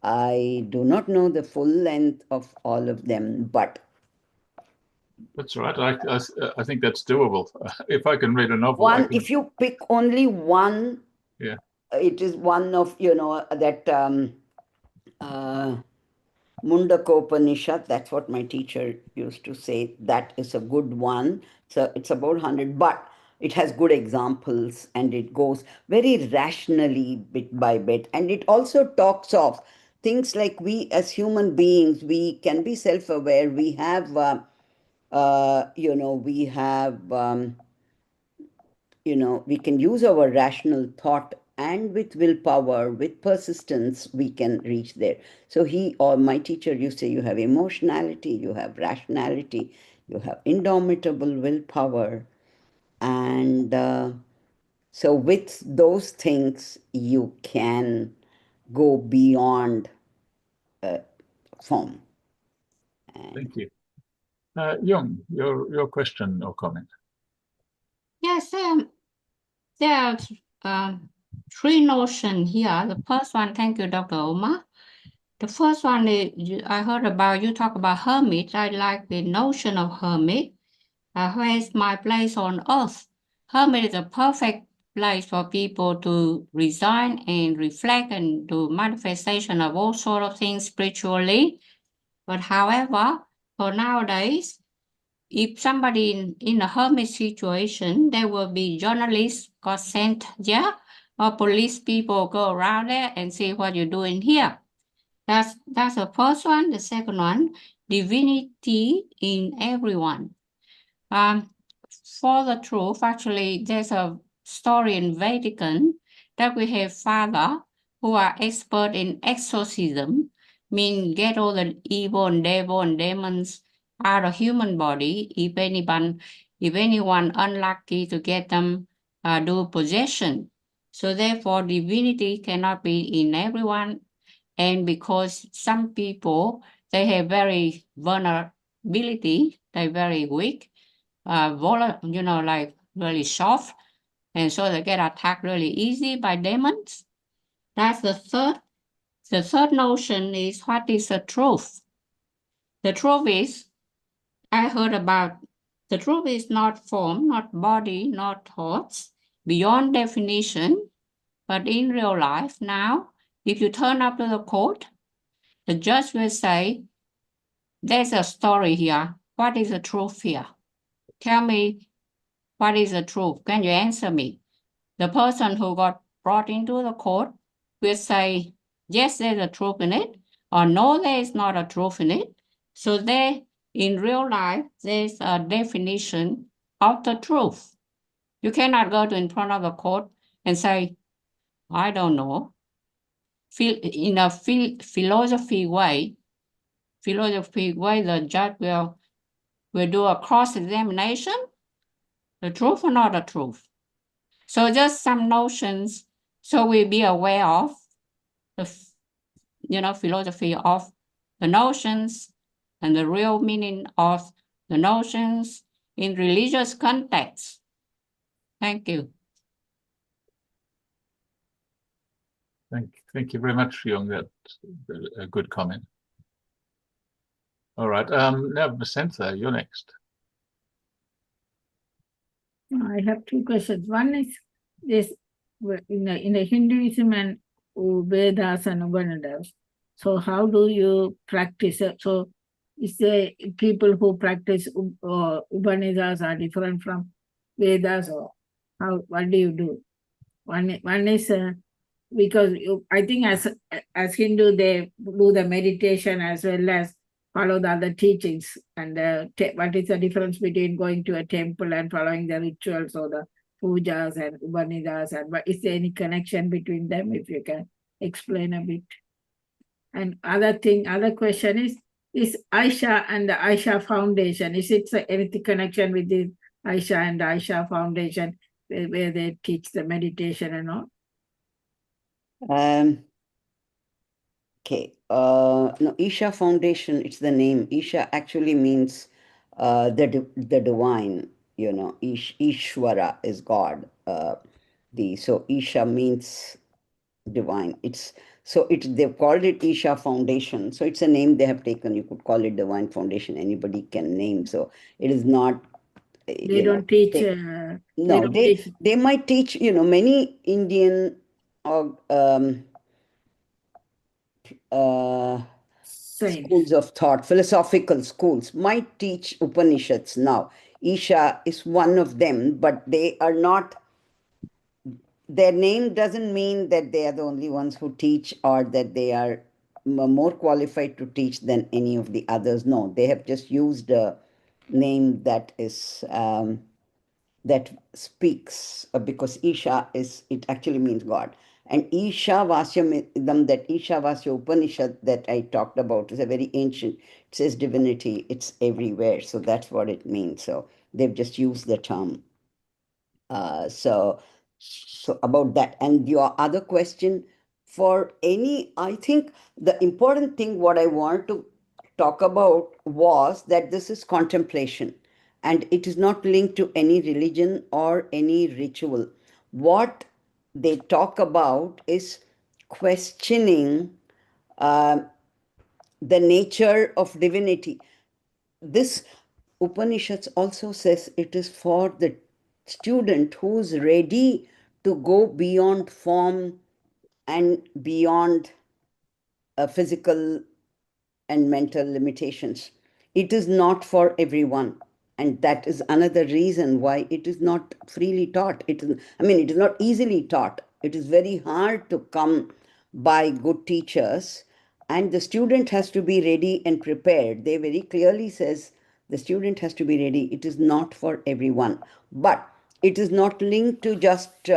Speaker 2: I do not know the full length of all of them, but
Speaker 1: That's right. I think that's doable. If I can read a novel.
Speaker 2: One, if you pick only one,
Speaker 1: yeah,
Speaker 2: it is one of, that Mundakopanishad. That's what my teacher used to say. That is a good one. So it's about 100, but it has good examples, and it goes very rationally bit by bit. And it also talks of things like we as human beings, we can be self-aware. We have, we can use our rational thought, and with willpower, with persistence, we can reach there. So he, or my teacher, used to say, you have emotionality, you have rationality, you have indomitable willpower. And so with those things, you can go beyond form.
Speaker 1: Thank you. Yung, your question or comment?
Speaker 6: Yes, there are three notions here. The first one, thank you, Dr. Oma. The first one is, I heard about, you talk about hermit. I like the notion of hermit. Where is my place on earth? Hermit is a perfect place for people to resign and reflect and do manifestation of all sort of things spiritually. But however, for nowadays, if somebody in a hermit situation, there will be journalists got sent there, or police people go around there and see what you're doing here. That's the first one. The second one, divinity in everyone. For the truth, actually, there's a story in Vatican that we have father who are expert in exorcism, mean get all the evil and devil and demons out of human body. If anyone unlucky to get them do possession. So therefore, divinity cannot be in everyone. And because some people, they have very vulnerability, they're very weak, like really soft, and so they get attacked really easy by demons. That's the third. The third notion is, what is the truth? The truth is, I heard about The truth is not form, not body, not thoughts, beyond definition, but in real life now, if you turn up to the court, the judge will say, there's a story here. What is the truth here? Tell me, what is the truth? Can you answer me? The person who got brought into the court will say, yes, there's a truth in it, or no, there is not a truth in it. So there, in real life, there's a definition of the truth. You cannot go to in front of the court and say, I don't know. In a philosophy way, the judge will do a cross-examination, the truth or not the truth. So just some notions, so we be aware of the, philosophy of the notions and the real meaning of the notions in religious context. Thank you.
Speaker 1: Thank you very much, Young. That's a good comment. All right. Now, Vasantha, you're next.
Speaker 5: I have two questions. One is this in the Hinduism and Vedas and Upanishads. So how do you practice it? So is there people who practice Upanishads are different from Vedas, or what do you do? One is because I think as Hindu they do the meditation as well as follow the other teachings. And what is the difference between going to a temple and following the rituals or the pujas and Upanishads, and is there any connection between them, if you can explain a bit? And other question is Aisha and the Aisha Foundation, is it any connection with the Aisha and the Aisha Foundation where they teach the meditation and all?
Speaker 2: Okay. No, Isha Foundation, it's the name. Isha actually means the divine, Ishwara is God. So Isha means divine. They've called it Isha Foundation. So it's a name they have taken. You could call it Divine Foundation. Anybody can name. So it is not.
Speaker 5: They don't teach.
Speaker 2: They might teach. Many Indian schools of thought, philosophical schools might teach Upanishads now. Isha is one of them, but they are not. Their name doesn't mean that they are the only ones who teach or that they are more qualified to teach than any of the others. No, they have just used a name that is that speaks because Isha it actually means God. And Isha Vasyam, that Isha Vasya Upanishad that I talked about is a very ancient, it says divinity, it's everywhere. So that's what it means. So they've just used the term. So about that. And your other question, I think the important thing what I want to talk about was that this is contemplation and it is not linked to any religion or any ritual. What they talk about is questioning the nature of divinity. This Upanishads also says it is for the student who's ready to go beyond form and beyond physical and mental limitations. It is not for everyone. And that is another reason why it is not freely taught. It is not easily taught. It is very hard to come by good teachers. And the student has to be ready and prepared. They very clearly says the student has to be ready. It is not for everyone. But it is not linked to just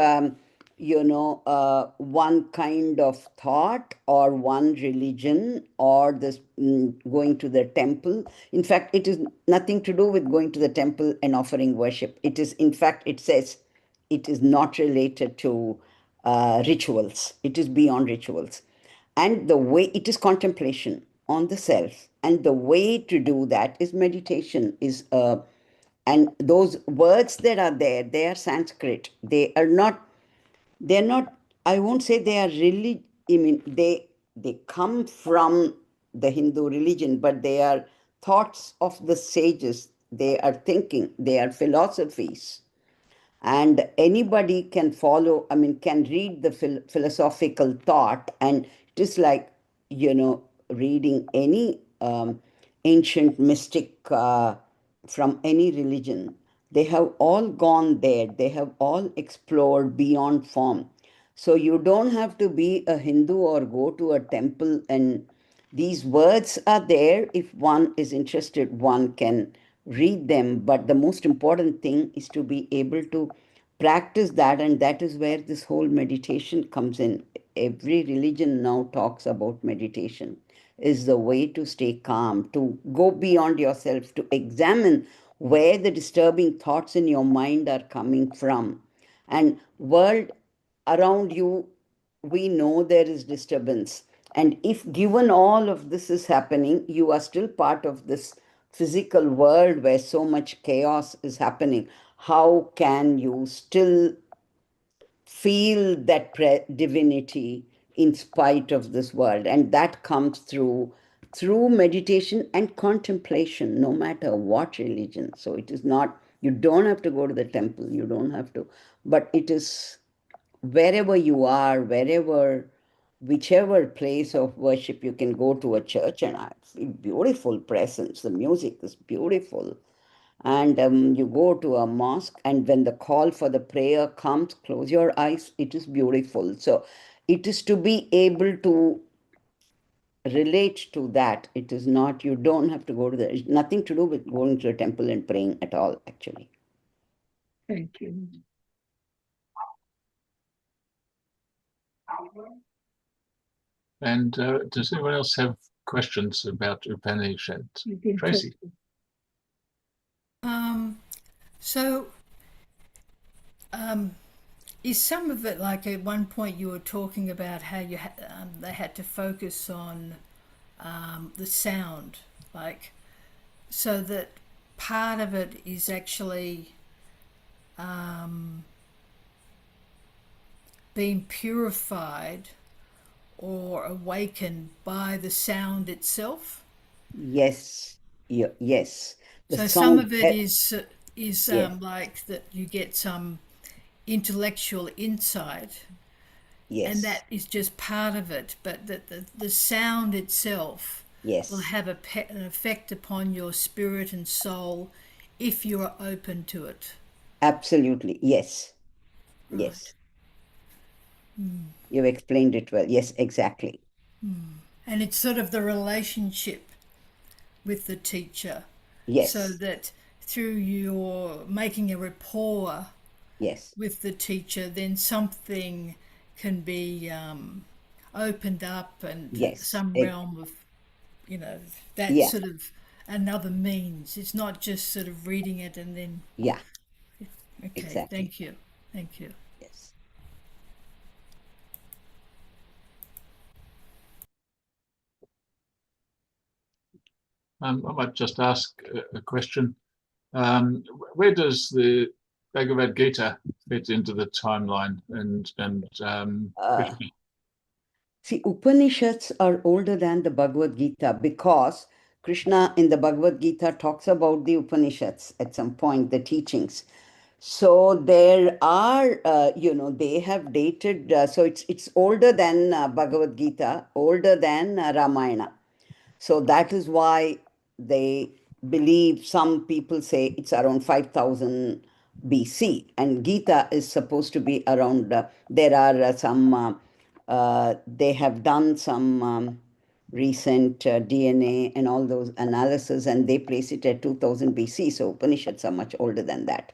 Speaker 2: one kind of thought or one religion or this going to the temple. In fact, it is nothing to do with going to the temple and offering worship. It is, in fact, it says it is not related to rituals. It is beyond rituals. And the way it is contemplation on the self. And the way to do that is meditation, and those words that are there, they are Sanskrit. They're not, I won't say they are really, they come from the Hindu religion, but they are thoughts of the sages, they are thinking, they are philosophies. And anybody can follow, I mean, can read the philosophical thought, and it is like, reading any ancient mystic from any religion. They have all gone there, they have all explored beyond form. So you don't have to be a Hindu or go to a temple, and these words are there. If one is interested, one can read them. But the most important thing is to be able to practice that, and that is where this whole meditation comes in. Every religion now talks about meditation is the way to stay calm, to go beyond yourself, to examine where the disturbing thoughts in your mind are coming from. And world around you, we know there is disturbance. And if given all of this is happening, you are still part of this physical world where so much chaos is happening. How can you still feel that divinity in spite of this world? And that comes through meditation and contemplation, no matter what religion. So it is not, you don't have to go to the temple, you don't have to, but it is wherever you are, wherever, whichever place of worship. You can go to a church and I feel beautiful presence, the music is beautiful. And you go to a mosque, and when the call for the prayer comes, close your eyes, it is beautiful. So it is to be able to relate to that. It is not, you don't have to go to the, it's nothing to do with going to a temple and praying at all, actually.
Speaker 5: Thank you.
Speaker 1: And does anyone else have questions about Upanishads? Tracy.
Speaker 4: So, is some of it, like at one point you were talking about how you they had to focus on the sound, like, so that part of it is actually being purified or awakened by the sound itself?
Speaker 2: Yes, yes. The
Speaker 4: So some
Speaker 2: sound,
Speaker 4: of it is
Speaker 2: yes,
Speaker 4: like that you get some intellectual insight, and
Speaker 2: yes,
Speaker 4: that is just part of it, but that the sound itself will
Speaker 2: yes,
Speaker 4: have an effect upon your spirit and soul if you are open to it.
Speaker 2: absolutely, yes, yes. You've explained it well. Yes, exactly.
Speaker 4: And it's sort of the relationship with the teacher, so
Speaker 2: Yes,
Speaker 4: that through your making a rapport
Speaker 2: yes,
Speaker 4: with the teacher, then something can be opened up, and
Speaker 2: yes,
Speaker 4: some realm of, that
Speaker 2: yeah,
Speaker 4: sort of another means. It's not just sort of reading it and then,
Speaker 2: yeah,
Speaker 4: okay,
Speaker 2: exactly.
Speaker 4: thank you. Thank you.
Speaker 2: Yes.
Speaker 1: I might just ask a question. Where does the Bhagavad Gita fit into the timeline? And Krishna?
Speaker 2: See, Upanishads are older than the Bhagavad Gita, because Krishna in the Bhagavad Gita talks about the Upanishads at some point, the teachings. So there are, they have dated, so it's older than Bhagavad Gita, older than Ramayana. So that is why they believe, some people say it's around 5000 BC, and Gita is supposed to be around, there are they have done some recent DNA and all those analysis, and they place it at 2000 BC. So Upanishads are much older than that.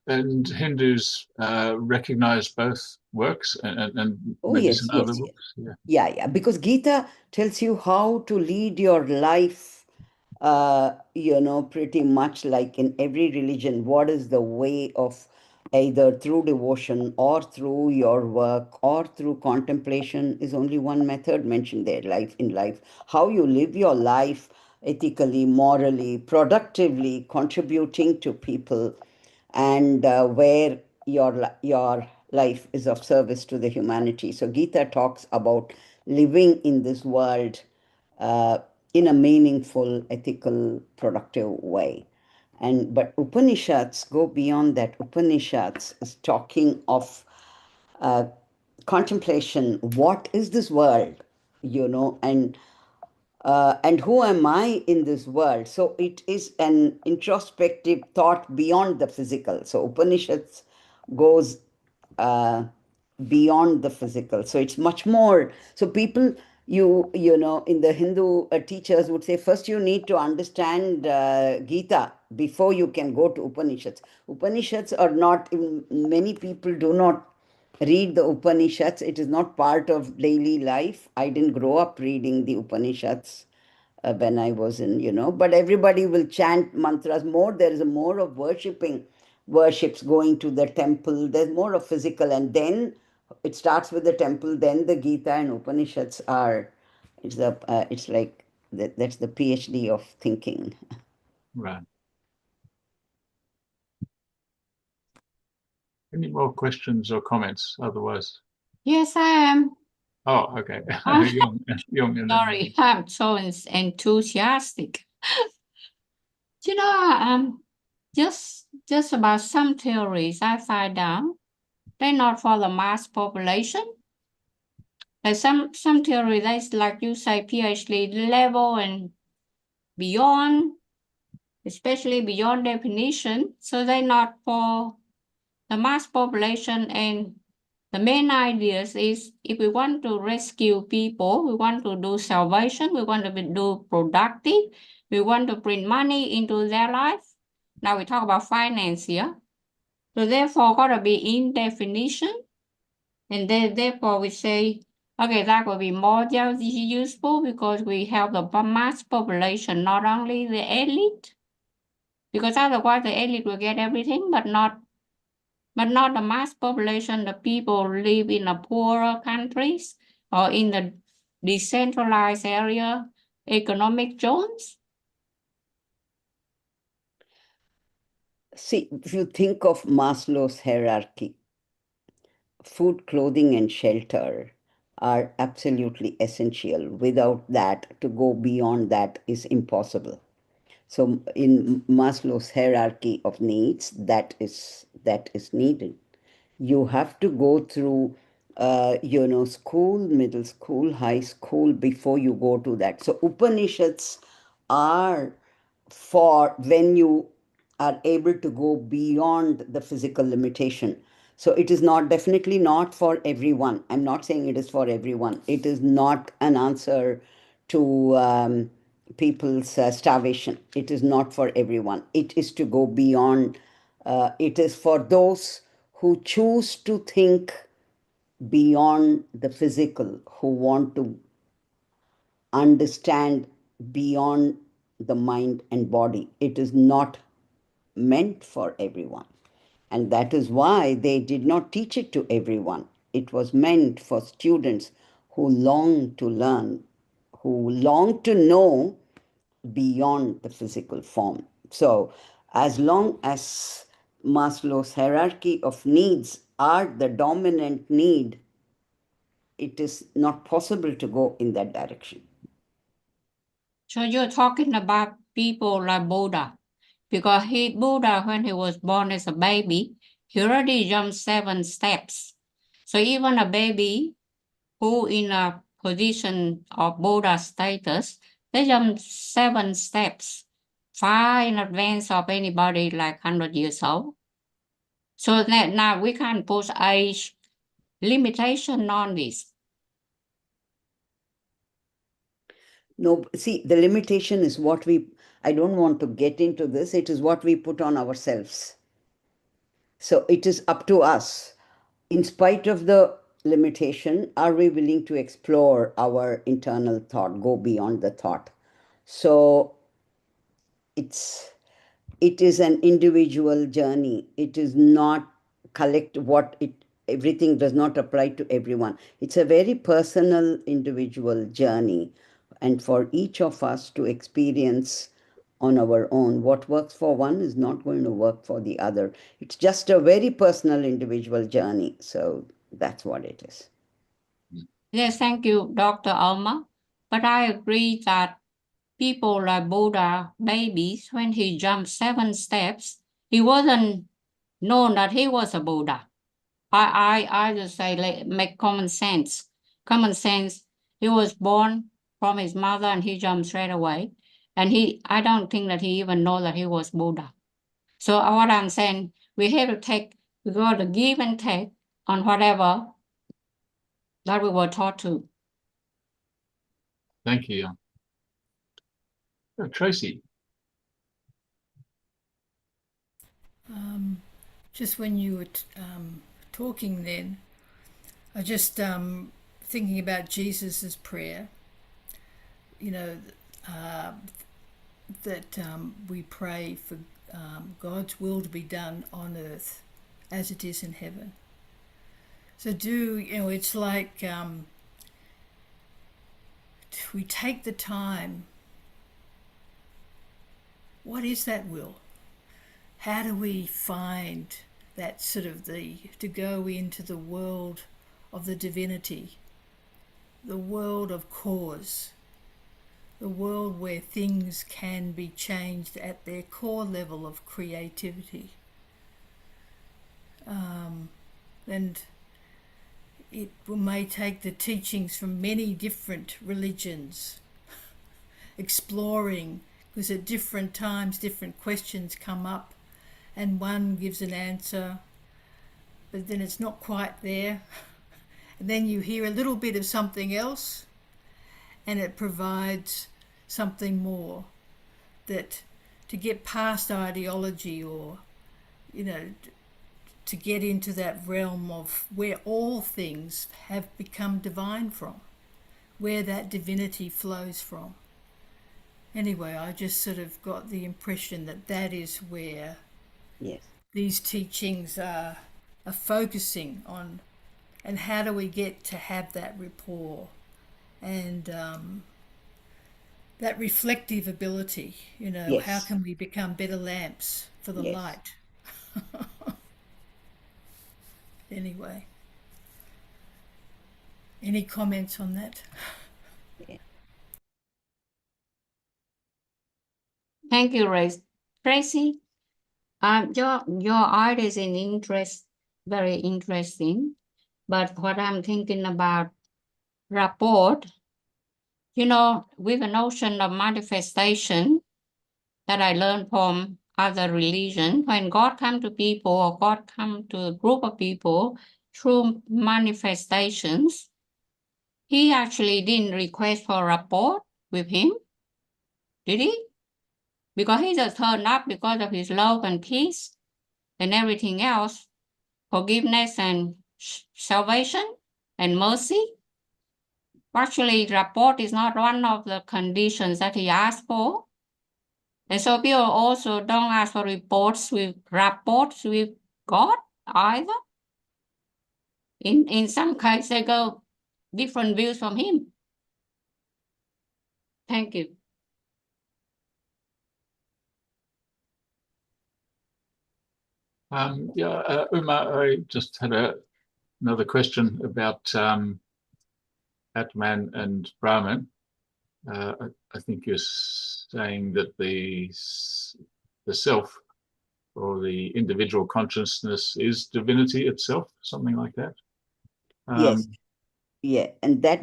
Speaker 1: And Hindus recognize both works and
Speaker 2: Oh,
Speaker 1: maybe
Speaker 2: yes,
Speaker 1: some other
Speaker 2: yes, yes.
Speaker 1: books. Yeah.
Speaker 2: Yeah, because Gita tells you how to lead your life, pretty much like in every religion. What is the way of, either through devotion or through your work or through contemplation, is only one method mentioned there, life in life. How you live your life ethically, morally, productively, contributing to people, and where your life is of service to the humanity. So Gita talks about living in this world in a meaningful, ethical, productive way. But Upanishads go beyond that. Upanishads is talking of contemplation. What is this world? And who am I in this world? So it is an introspective thought beyond the physical. So Upanishads goes beyond the physical. So it's much more. So people, in the Hindu teachers would say, first you need to understand Gita before you can go to Upanishads. Upanishads are not, many people do not read the Upanishads. It is not part of daily life. I didn't grow up reading the Upanishads when I was but everybody will chant mantras more. There is a more of worships, going to the temple. There's more of physical, and then it starts with the temple. Then the Gita and Upanishads are. It's like that's the PhD of thinking.
Speaker 1: Right. Any more questions or comments? Otherwise,
Speaker 6: Yes, I am.
Speaker 1: oh, okay.
Speaker 6: Sorry, I'm so enthusiastic. Just about some theories I find down, they're not for the mass population. Like some theories, that's like you say, PhD level and beyond, especially beyond definition. So they're not for the mass population. And the main ideas is if we want to rescue people, we want to do salvation, we want to do productive, we want to bring money into their life. Now we talk about finance here. So therefore, gotta be in definition. And then therefore we say, okay, that will be more useful because we help the mass population, not only the elite. Because otherwise the elite will get everything, but not the mass population, the people live in the poorer countries or in the decentralized area, economic zones.
Speaker 2: See, if you think of Maslow's hierarchy, food, clothing, and shelter are absolutely essential. Without that, to go beyond that is impossible. So in Maslow's hierarchy of needs, that is needed. You have to go through, school, middle school, high school before you go to that. So Upanishads are for when you are able to go beyond the physical limitation. So it is definitely not for everyone. I'm not saying it is for everyone. It is not an answer to people's starvation. It is not for everyone. It is to go beyond. It is for those who choose to think beyond the physical, who want to understand beyond the mind and body. It is not meant for everyone. And that is why they did not teach it to everyone. It was meant for students who long to learn, who long to know beyond the physical form. So, as long as Maslow's hierarchy of needs are the dominant need, it is not possible to go in that direction.
Speaker 6: So you're talking about people like Buddha, because Buddha, when he was born as a baby, he already jumped 7 steps. So even a baby who in a position of Buddha status, they jump 7 steps, far in advance of anybody like 100 years old. So that now we can put age limitation on this.
Speaker 2: No, see, the limitation is I don't want to get into this, it is what we put on ourselves. So it is up to us. In spite of the limitation, are we willing to explore our internal thought, go beyond the thought? So it is an individual journey. It is not everything does not apply to everyone. It's a very personal, individual journey. And for each of us to experience on our own, what works for one is not going to work for the other. It's just a very personal, individual journey. So that's what it is.
Speaker 6: Yes, thank you, Dr. Alma. But I agree that people like Buddha babies, when he jumped 7 steps, he wasn't known that he was a Buddha. I just say, like, make common sense. Common sense. He was born from his mother and he jumped straight away. And I don't think that he even know that he was Buddha. So what I'm saying, we got to give and take on whatever that we were taught to.
Speaker 1: Thank you. Tracy.
Speaker 4: Just when you were talking then, I just thinking about Jesus's prayer, you know, that we pray for God's will to be done on earth as it is in heaven. So it's like we take the time. What is that will? How do we find that sort of to go into the world of the divinity, the world of cause, the world where things can be changed at their core level of creativity? And it may take the teachings from many different religions, exploring, because at different times different questions come up and one gives an answer, but then it's not quite there. And then you hear a little bit of something else and it provides something more, that to get past ideology, or to get into that realm of where all things have become divine from, where that divinity flows from. Anyway, I just sort of got the impression that is where these teachings are focusing on, and how do we get to have that rapport and that reflective ability, how can we become better lamps for the light? Anyway, any comments on that?
Speaker 6: Thank you, Tracy. Your art is very interesting. But what I'm thinking about rapport, with the notion of manifestation that I learned from other religion, when God come to people or God come to a group of people through manifestations, he actually didn't request for rapport with him, did he? Because he just turned up because of his love and peace and everything else, forgiveness and salvation and mercy. Actually, rapport is not one of the conditions that he asked for. And so people also don't ask for rapports with God either. In some cases, they go different views from him. Thank you.
Speaker 1: Uma, I just had another question about Atman and Brahman. I think you're saying that the self, or the individual consciousness, is divinity itself, something like that.
Speaker 2: Yes. Yeah, and that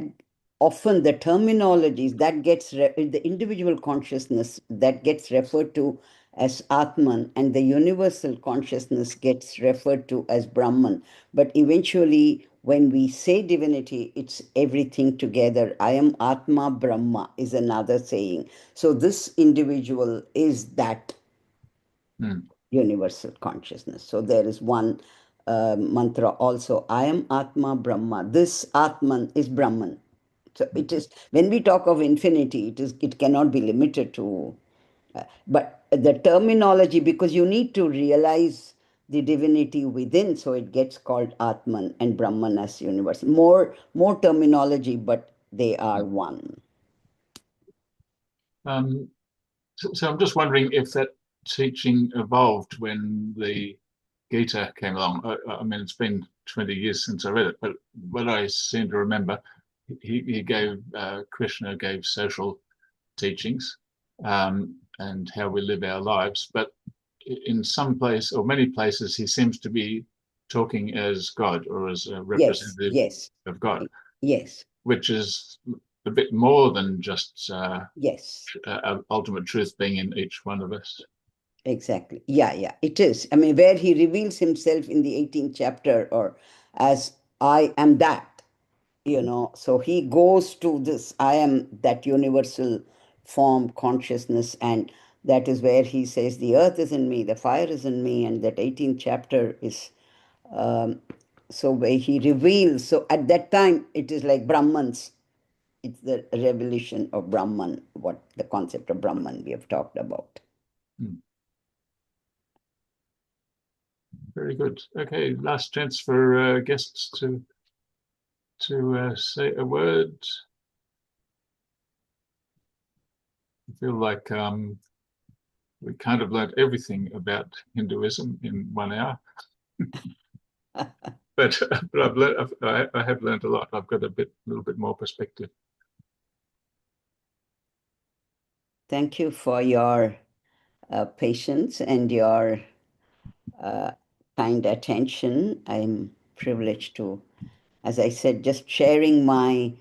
Speaker 2: often the terminologies that gets the individual consciousness that gets referred to as Atman, and the universal consciousness gets referred to as Brahman. But eventually, when we say divinity, it's everything together. I am Atma Brahma is another saying. So this individual is that universal consciousness. So there is one mantra also, I am Atma Brahma. This Atman is Brahman. So it is, when we talk of infinity, it cannot be limited to, but the terminology, because you need to realize the divinity within, so it gets called Atman and Brahman as universal. More terminology, but they are one.
Speaker 1: So I'm just wondering if that teaching evolved when the Gita came along. I mean, it's been 20 years since I read it, but what I seem to remember, he gave Krishna gave social teachings and how we live our lives, but in some place or many places he seems to be talking as God or as a representative
Speaker 2: yes,
Speaker 1: of God,
Speaker 2: yes,
Speaker 1: which is a bit more than just
Speaker 2: yes,
Speaker 1: ultimate truth being in each one of us.
Speaker 2: exactly. Yeah, it is. I mean, where he reveals himself in the 18th chapter or as I am that, so he goes to this, I am that universal form consciousness, and that is where he says the earth is in me, the fire is in me, and that 18th chapter is so where he reveals. So at that time it is like Brahmans, it's the revelation of Brahman, what the concept of Brahman we have talked about.
Speaker 1: Very good. Okay, last chance for guests to say a word. I feel like we kind of learned everything about Hinduism in 1 hour. but I have learned a lot. I've got a little bit more perspective.
Speaker 2: Thank you for your patience and your kind attention. I'm privileged to, as I said, just sharing my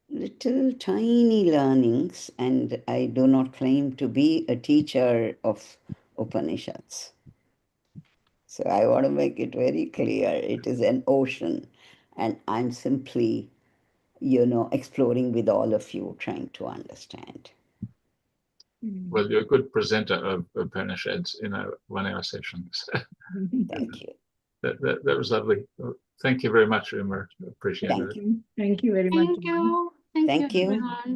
Speaker 2: little tiny learnings, and I do not claim to be a teacher of Upanishads. So I want to make it very clear, it is an ocean, and I'm simply, exploring with all of you, trying to understand.
Speaker 1: Well, you're a good presenter of Upanishads in a 1 hour session.
Speaker 2: Thank you.
Speaker 1: That was lovely. Thank you very much, Uma. Appreciate it.
Speaker 5: Thank you very much.
Speaker 6: Thank you.
Speaker 2: Thank you.
Speaker 6: Everyone.